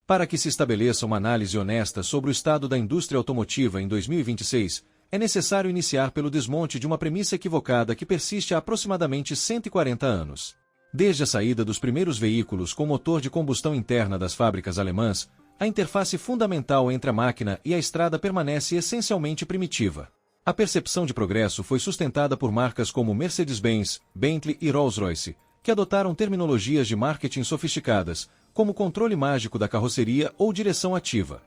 Para que se estabeleça uma análise honesta sobre o estado da indústria automotiva em 2026, é necessário iniciar pelo desmonte de uma premissa equivocada que persiste há aproximadamente 140 anos. Desde a saída dos primeiros veículos com motor de combustão interna das fábricas alemãs, a interface fundamental entre a máquina e a estrada permanece essencialmente primitiva. A percepção de progresso foi sustentada por marcas como Mercedes-Benz, Bentley e Rolls-Royce, que adotaram terminologias de marketing sofisticadas, como controle mágico da carroceria ou direção ativa.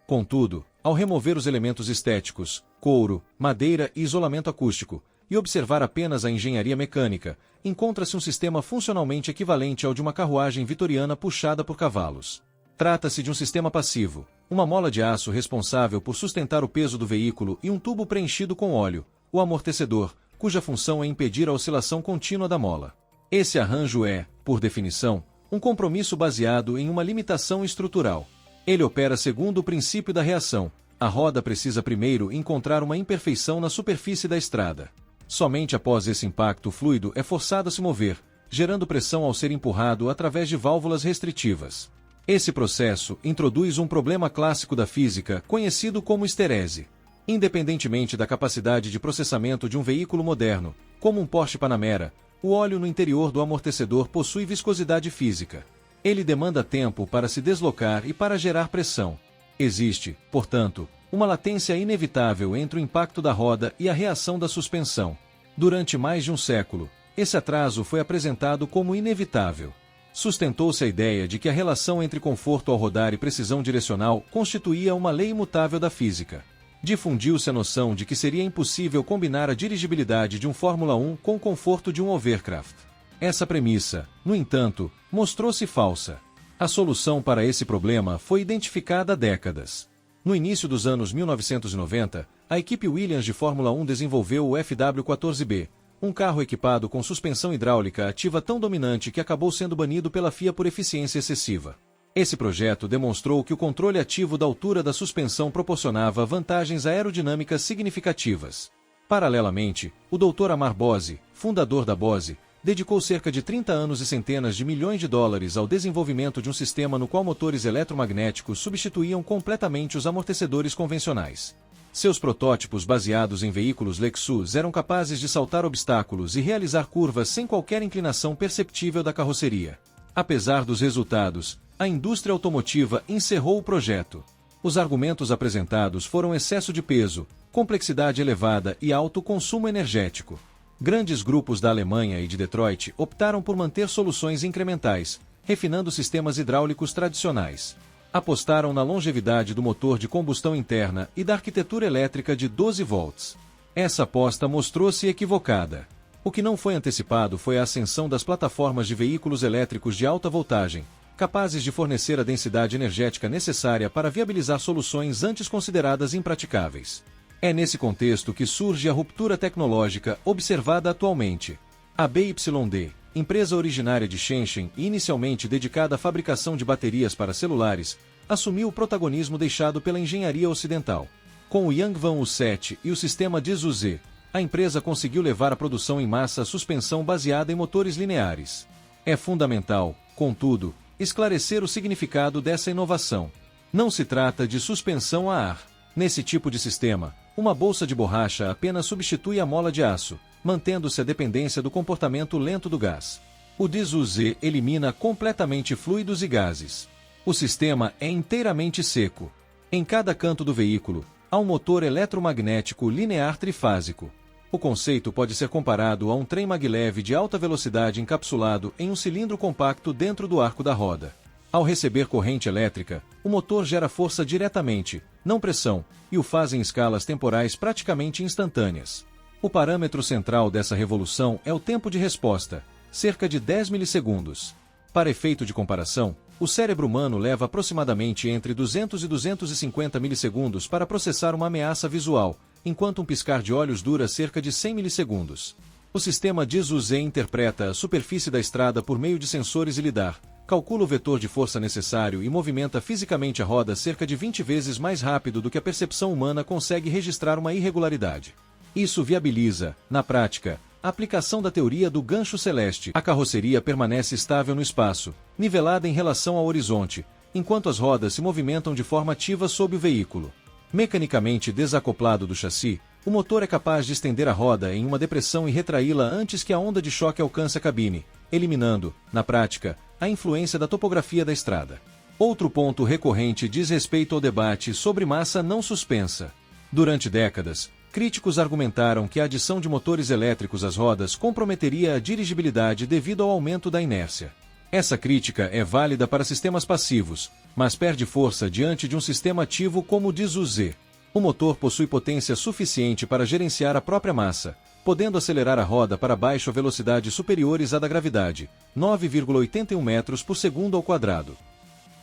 Contudo, ao remover os elementos estéticos, couro, madeira e isolamento acústico, e observar apenas a engenharia mecânica, encontra-se um sistema funcionalmente equivalente ao de uma carruagem vitoriana puxada por cavalos. Trata-se de um sistema passivo, uma mola de aço responsável por sustentar o peso do veículo e um tubo preenchido com óleo, o amortecedor, cuja função é impedir a oscilação contínua da mola. Esse arranjo é, por definição, um compromisso baseado em uma limitação estrutural. Ele opera segundo o princípio da reação. A roda precisa primeiro encontrar uma imperfeição na superfície da estrada. Somente após esse impacto o fluido é forçado a se mover, gerando pressão ao ser empurrado através de válvulas restritivas. Esse processo introduz um problema clássico da física conhecido como esterese. Independentemente da capacidade de processamento de um veículo moderno, como um Porsche Panamera, o óleo no interior do amortecedor possui viscosidade física. Ele demanda tempo para se deslocar e para gerar pressão. Existe, portanto, uma latência inevitável entre o impacto da roda e a reação da suspensão. Durante mais de um século, esse atraso foi apresentado como inevitável. Sustentou-se a ideia de que a relação entre conforto ao rodar e precisão direcional constituía uma lei imutável da física. Difundiu-se a noção de que seria impossível combinar a dirigibilidade de um Fórmula 1 com o conforto de um hovercraft. Essa premissa, no entanto, mostrou-se falsa. A solução para esse problema foi identificada há décadas. No início dos anos 1990, a equipe Williams de Fórmula 1 desenvolveu o FW14B, um carro equipado com suspensão hidráulica ativa tão dominante que acabou sendo banido pela FIA por eficiência excessiva. Esse projeto demonstrou que o controle ativo da altura da suspensão proporcionava vantagens aerodinâmicas significativas. Paralelamente, o Dr. Amar Bose, fundador da Bose, dedicou cerca de 30 anos e centenas de milhões de dólares ao desenvolvimento de um sistema no qual motores eletromagnéticos substituíam completamente os amortecedores convencionais. Seus protótipos baseados em veículos Lexus eram capazes de saltar obstáculos e realizar curvas sem qualquer inclinação perceptível da carroceria. Apesar dos resultados, a indústria automotiva encerrou o projeto. Os argumentos apresentados foram excesso de peso, complexidade elevada e alto consumo energético. Grandes grupos da Alemanha e de Detroit optaram por manter soluções incrementais, refinando sistemas hidráulicos tradicionais. Apostaram na longevidade do motor de combustão interna e da arquitetura elétrica de 12 volts. Essa aposta mostrou-se equivocada. O que não foi antecipado foi a ascensão das plataformas de veículos elétricos de alta voltagem, capazes de fornecer a densidade energética necessária para viabilizar soluções antes consideradas impraticáveis. É nesse contexto que surge a ruptura tecnológica observada atualmente. A BYD, empresa originária de Shenzhen e inicialmente dedicada à fabricação de baterias para celulares, assumiu o protagonismo deixado pela engenharia ocidental. Com o Yangwang U7 e o sistema DISU-Z, a empresa conseguiu levar à produção em massa a suspensão baseada em motores lineares. É fundamental, contudo, esclarecer o significado dessa inovação. Não se trata de suspensão a ar. Nesse tipo de sistema, uma bolsa de borracha apenas substitui a mola de aço, mantendo-se a dependência do comportamento lento do gás. O DISU-Z elimina completamente fluidos e gases. O sistema é inteiramente seco. Em cada canto do veículo, há um motor eletromagnético linear trifásico. O conceito pode ser comparado a um trem maglev de alta velocidade encapsulado em um cilindro compacto dentro do arco da roda. Ao receber corrente elétrica, o motor gera força diretamente, não pressão, e o faz em escalas temporais praticamente instantâneas. O parâmetro central dessa revolução é o tempo de resposta, cerca de 10 milissegundos. Para efeito de comparação, o cérebro humano leva aproximadamente entre 200 e 250 milissegundos para processar uma ameaça visual, enquanto um piscar de olhos dura cerca de 100 milissegundos. O sistema DISU-Z interpreta a superfície da estrada por meio de sensores e lidar, calcula o vetor de força necessário e movimenta fisicamente a roda cerca de 20 vezes mais rápido do que a percepção humana consegue registrar uma irregularidade. Isso viabiliza, na prática, a aplicação da teoria do gancho celeste. A carroceria permanece estável no espaço, nivelada em relação ao horizonte, enquanto as rodas se movimentam de forma ativa sob o veículo. Mecanicamente desacoplado do chassi, o motor é capaz de estender a roda em uma depressão e retraí-la antes que a onda de choque alcance a cabine, eliminando, na prática, a influência da topografia da estrada. Outro ponto recorrente diz respeito ao debate sobre massa não suspensa. Durante décadas, críticos argumentaram que a adição de motores elétricos às rodas comprometeria a dirigibilidade devido ao aumento da inércia. Essa crítica é válida para sistemas passivos, mas perde força diante de um sistema ativo como o diz o Z. O motor possui potência suficiente para gerenciar a própria massa, podendo acelerar a roda para baixo a velocidades superiores à da gravidade, 9,81 metros por segundo ao quadrado.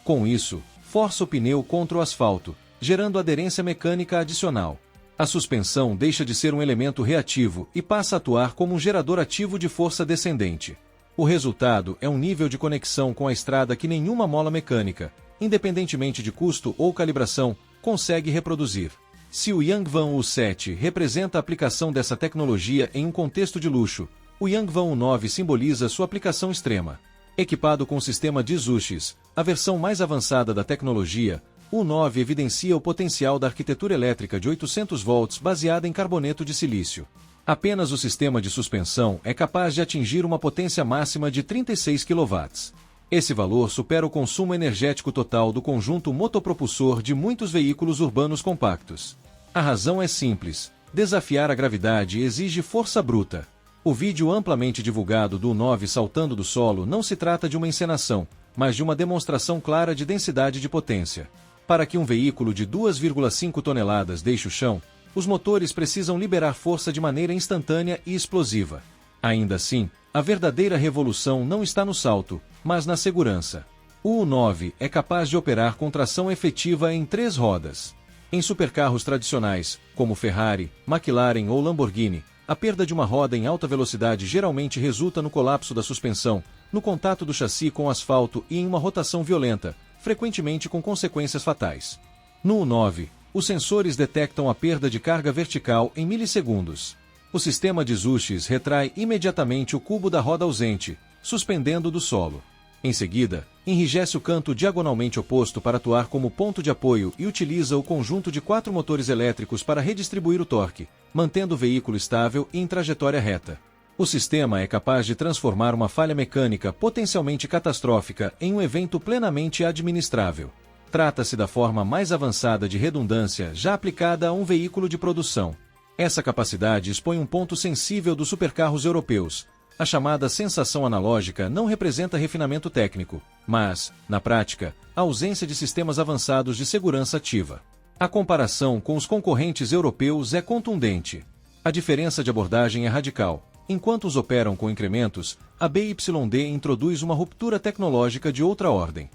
Com isso, força o pneu contra o asfalto, gerando aderência mecânica adicional. A suspensão deixa de ser um elemento reativo e passa a atuar como um gerador ativo de força descendente. O resultado é um nível de conexão com a estrada que nenhuma mola mecânica, independentemente de custo ou calibração, consegue reproduzir. Se o Yangvan U7 representa a aplicação dessa tecnologia em um contexto de luxo, o Yangvan U9 simboliza sua aplicação extrema. Equipado com o sistema DIS-UX, a versão mais avançada da tecnologia, o U9 evidencia o potencial da arquitetura elétrica de 800 volts baseada em carboneto de silício. Apenas o sistema de suspensão é capaz de atingir uma potência máxima de 36 kW. Esse valor supera o consumo energético total do conjunto motopropulsor de muitos veículos urbanos compactos. A razão é simples: desafiar a gravidade exige força bruta. O vídeo amplamente divulgado do U9 saltando do solo não se trata de uma encenação, mas de uma demonstração clara de densidade de potência. Para que um veículo de 2,5 toneladas deixe o chão, os motores precisam liberar força de maneira instantânea e explosiva. Ainda assim, a verdadeira revolução não está no salto, mas na segurança. O U9 é capaz de operar com tração efetiva em 3 rodas. Em supercarros tradicionais, como Ferrari, McLaren ou Lamborghini, a perda de uma roda em alta velocidade geralmente resulta no colapso da suspensão, no contato do chassi com o asfalto e em uma rotação violenta, frequentemente com consequências fatais. No U9, os sensores detectam a perda de carga vertical em milissegundos. O sistema de DIS-UX retrai imediatamente o cubo da roda ausente, suspendendo do solo. Em seguida, enrijece o canto diagonalmente oposto para atuar como ponto de apoio e utiliza o conjunto de 4 motores elétricos para redistribuir o torque, mantendo o veículo estável e em trajetória reta. O sistema é capaz de transformar uma falha mecânica potencialmente catastrófica em um evento plenamente administrável. Trata-se da forma mais avançada de redundância já aplicada a um veículo de produção. Essa capacidade expõe um ponto sensível dos supercarros europeus. A chamada sensação analógica não representa refinamento técnico, mas, na prática, a ausência de sistemas avançados de segurança ativa. A comparação com os concorrentes europeus é contundente. A diferença de abordagem é radical. Enquanto os operam com incrementos, a BYD introduz uma ruptura tecnológica de outra ordem.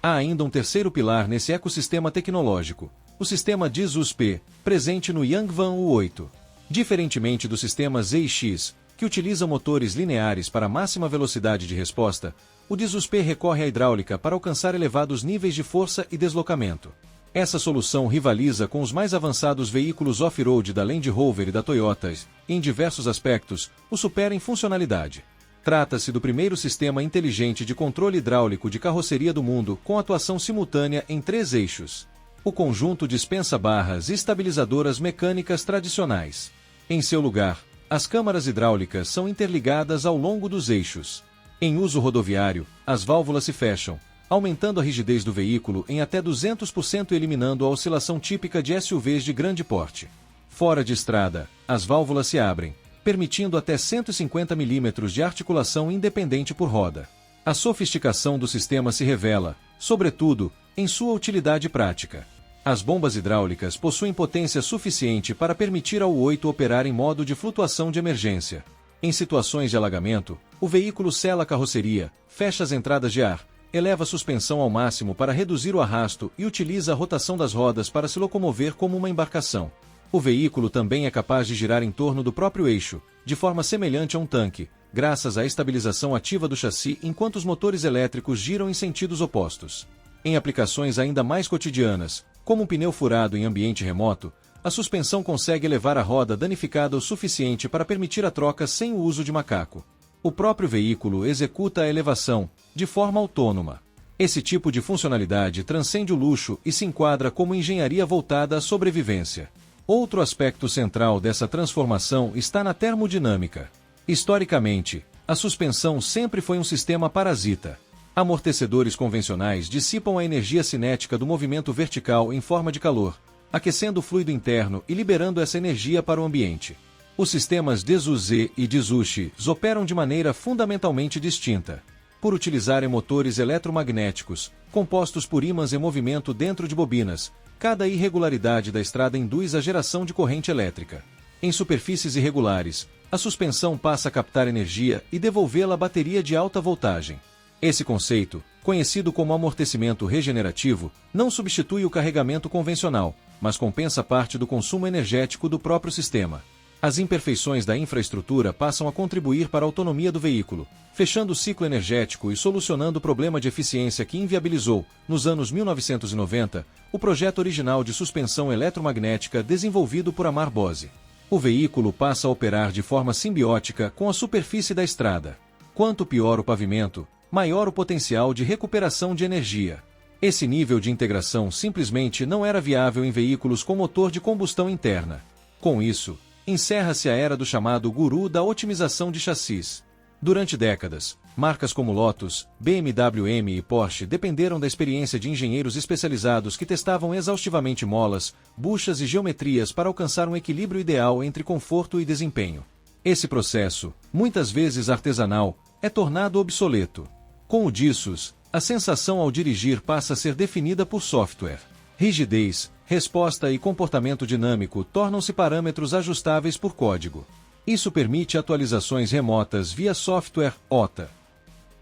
Há ainda um terceiro pilar nesse ecossistema tecnológico, o sistema DIS-USP, presente no Yangvan U8. Diferentemente do sistema ZX, que utiliza motores lineares para máxima velocidade de resposta, o DIS-USP recorre à hidráulica para alcançar elevados níveis de força e deslocamento. Essa solução rivaliza com os mais avançados veículos off-road da Land Rover e da Toyota e, em diversos aspectos, o supera em funcionalidade. Trata-se do primeiro sistema inteligente de controle hidráulico de carroceria do mundo com atuação simultânea em 3 eixos. O conjunto dispensa barras estabilizadoras mecânicas tradicionais. Em seu lugar, as câmaras hidráulicas são interligadas ao longo dos eixos. Em uso rodoviário, as válvulas se fecham, aumentando a rigidez do veículo em até 200% e eliminando a oscilação típica de SUVs de grande porte. Fora de estrada, as válvulas se abrem, permitindo até 150 mm de articulação independente por roda. A sofisticação do sistema se revela, sobretudo, em sua utilidade prática. As bombas hidráulicas possuem potência suficiente para permitir ao U8 operar em modo de flutuação de emergência. Em situações de alagamento, o veículo sela a carroceria, fecha as entradas de ar, eleva a suspensão ao máximo para reduzir o arrasto e utiliza a rotação das rodas para se locomover como uma embarcação. O veículo também é capaz de girar em torno do próprio eixo, de forma semelhante a um tanque, graças à estabilização ativa do chassi enquanto os motores elétricos giram em sentidos opostos. Em aplicações ainda mais cotidianas, como um pneu furado em ambiente remoto, a suspensão consegue elevar a roda danificada o suficiente para permitir a troca sem o uso de macaco. O próprio veículo executa a elevação, de forma autônoma. Esse tipo de funcionalidade transcende o luxo e se enquadra como engenharia voltada à sobrevivência. Outro aspecto central dessa transformação está na termodinâmica. Historicamente, a suspensão sempre foi um sistema parasita. Amortecedores convencionais dissipam a energia cinética do movimento vertical em forma de calor, aquecendo o fluido interno e liberando essa energia para o ambiente. Os sistemas DSU-Z e DSU-X operam de maneira fundamentalmente distinta. Por utilizarem motores eletromagnéticos, compostos por ímãs em movimento dentro de bobinas, cada irregularidade da estrada induz a geração de corrente elétrica. Em superfícies irregulares, a suspensão passa a captar energia e devolvê-la à bateria de alta voltagem. Esse conceito, conhecido como amortecimento regenerativo, não substitui o carregamento convencional, mas compensa parte do consumo energético do próprio sistema. As imperfeições da infraestrutura passam a contribuir para a autonomia do veículo, fechando o ciclo energético e solucionando o problema de eficiência que inviabilizou, nos anos 1990, o projeto original de suspensão eletromagnética desenvolvido por Amar Bose. O veículo passa a operar de forma simbiótica com a superfície da estrada. Quanto pior o pavimento, maior o potencial de recuperação de energia. Esse nível de integração simplesmente não era viável em veículos com motor de combustão interna. Com isso, encerra-se a era do chamado guru da otimização de chassis. Durante décadas, marcas como Lotus, BMW M e Porsche dependeram da experiência de engenheiros especializados que testavam exaustivamente molas, buchas e geometrias para alcançar um equilíbrio ideal entre conforto e desempenho. Esse processo, muitas vezes artesanal, é tornado obsoleto. Com o DSUs, a sensação ao dirigir passa a ser definida por software. Rigidez, resposta e comportamento dinâmico tornam-se parâmetros ajustáveis por código. Isso permite atualizações remotas via software OTA.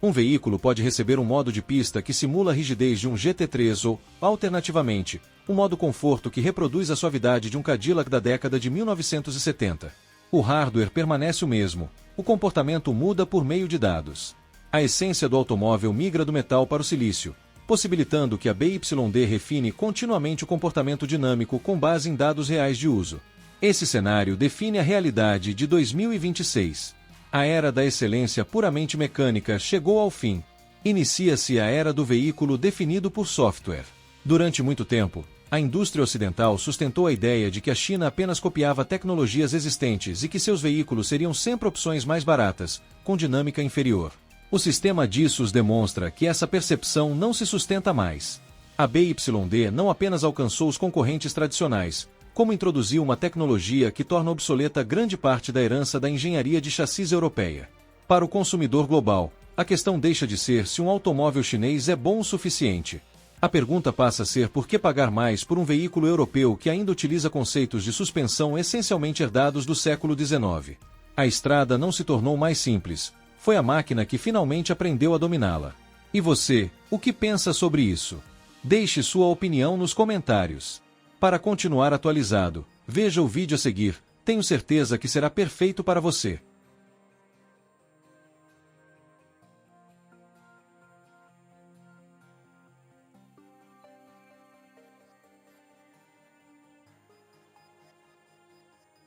Um veículo pode receber um modo de pista que simula a rigidez de um GT3 ou, alternativamente, um modo conforto que reproduz a suavidade de um Cadillac da década de 1970. O hardware permanece o mesmo, o comportamento muda por meio de dados. A essência do automóvel migra do metal para o silício, possibilitando que a BYD refine continuamente o comportamento dinâmico com base em dados reais de uso. Esse cenário define a realidade de 2026. A era da excelência puramente mecânica chegou ao fim. Inicia-se a era do veículo definido por software. Durante muito tempo, a indústria ocidental sustentou a ideia de que a China apenas copiava tecnologias existentes e que seus veículos seriam sempre opções mais baratas, com dinâmica inferior. O sistema DSUs demonstra que essa percepção não se sustenta mais. A BYD não apenas alcançou os concorrentes tradicionais, como introduziu uma tecnologia que torna obsoleta grande parte da herança da engenharia de chassis europeia. Para o consumidor global, a questão deixa de ser se um automóvel chinês é bom o suficiente. A pergunta passa a ser por que pagar mais por um veículo europeu que ainda utiliza conceitos de suspensão essencialmente herdados do século XIX. A estrada não se tornou mais simples. Foi a máquina que finalmente aprendeu a dominá-la. E você, o que pensa sobre isso? Deixe sua opinião nos comentários. Para continuar atualizado, veja o vídeo a seguir, tenho certeza que será perfeito para você.